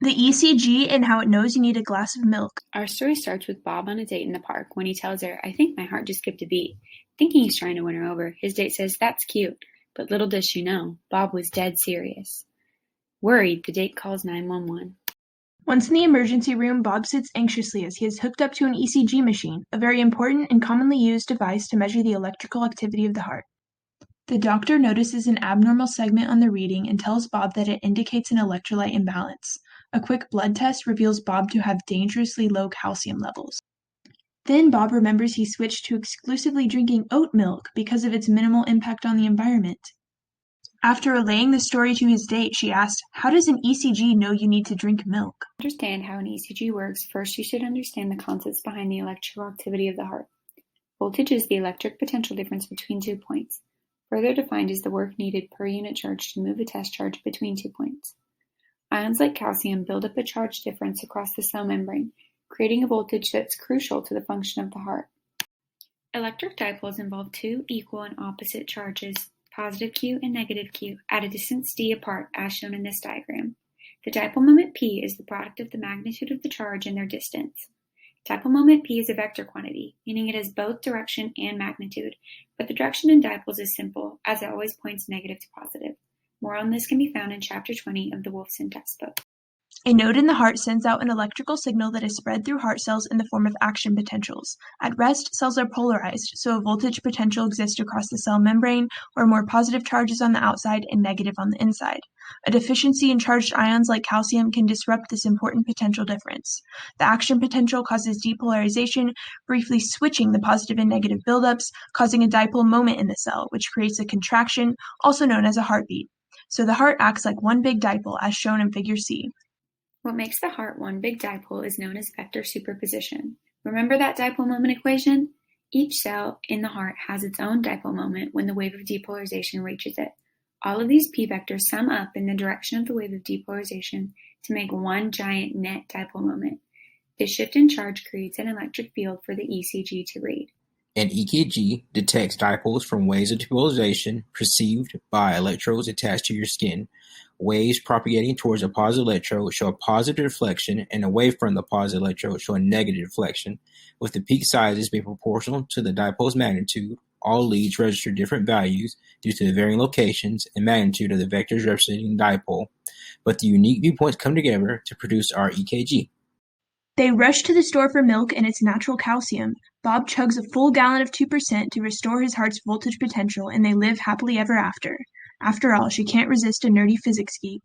The ECG and how it knows you need a glass of milk. Our story starts with Bob on a date in the park when he tells her, "I think my heart just skipped a beat." Thinking he's trying to win her over, his date says, "That's cute." But little does she know, Bob was dead serious. Worried, the date calls 911. Once in the emergency room, Bob sits anxiously as he is hooked up to an ECG machine, a very important and commonly used device to measure the electrical activity of the heart. The doctor notices an abnormal segment on the reading and tells Bob that it indicates an electrolyte imbalance. A quick blood test reveals Bob to have dangerously low calcium levels. Then Bob remembers he switched to exclusively drinking oat milk because of its minimal impact on the environment. After relaying the story to his date, she asked, "How does an ECG know you need to drink milk?" To understand how an ECG works, first you should understand the concepts behind the electrical activity of the heart. Voltage is the electric potential difference between 2 points. Further defined is the work needed per unit charge to move a test charge between 2 points. Ions like calcium build up a charge difference across the cell membrane, creating a voltage that's crucial to the function of the heart. Electric dipoles involve two equal and opposite charges, positive Q and negative Q, at a distance d apart, as shown in this diagram. The dipole moment P is the product of the magnitude of the charge and their distance. Dipole moment P is a vector quantity, meaning it has both direction and magnitude, but the direction in dipoles is simple, as it always points negative to positive. More on this can be found in Chapter 20 of the Wolfson textbook. A node in the heart sends out an electrical signal that is spread through heart cells in the form of action potentials. At rest, cells are polarized, so a voltage potential exists across the cell membrane, where more positive charges on the outside and negative on the inside. A deficiency in charged ions like calcium can disrupt this important potential difference. The action potential causes depolarization, briefly switching the positive and negative buildups, causing a dipole moment in the cell, which creates a contraction, also known as a heartbeat. So the heart acts like one big dipole, as shown in Figure C. What makes the heart one big dipole is known as vector superposition. Remember that dipole moment equation? Each cell in the heart has its own dipole moment when the wave of depolarization reaches it. All of these p vectors sum up in the direction of the wave of depolarization to make one giant net dipole moment. This shift in charge creates an electric field for the ECG to read. An EKG detects dipoles from waves of depolarization perceived by electrodes attached to your skin. Waves propagating towards a positive electrode show a positive deflection, and away from the positive electrode show a negative deflection, with the peak sizes being proportional to the dipole's magnitude. All leads register different values due to the varying locations and magnitude of the vectors representing the dipole, but the unique viewpoints come together to produce our EKG. They rush to the store for milk and its natural calcium. Bob chugs a full gallon of 2% to restore his heart's voltage potential, and they live happily ever after. After all, she can't resist a nerdy physics geek.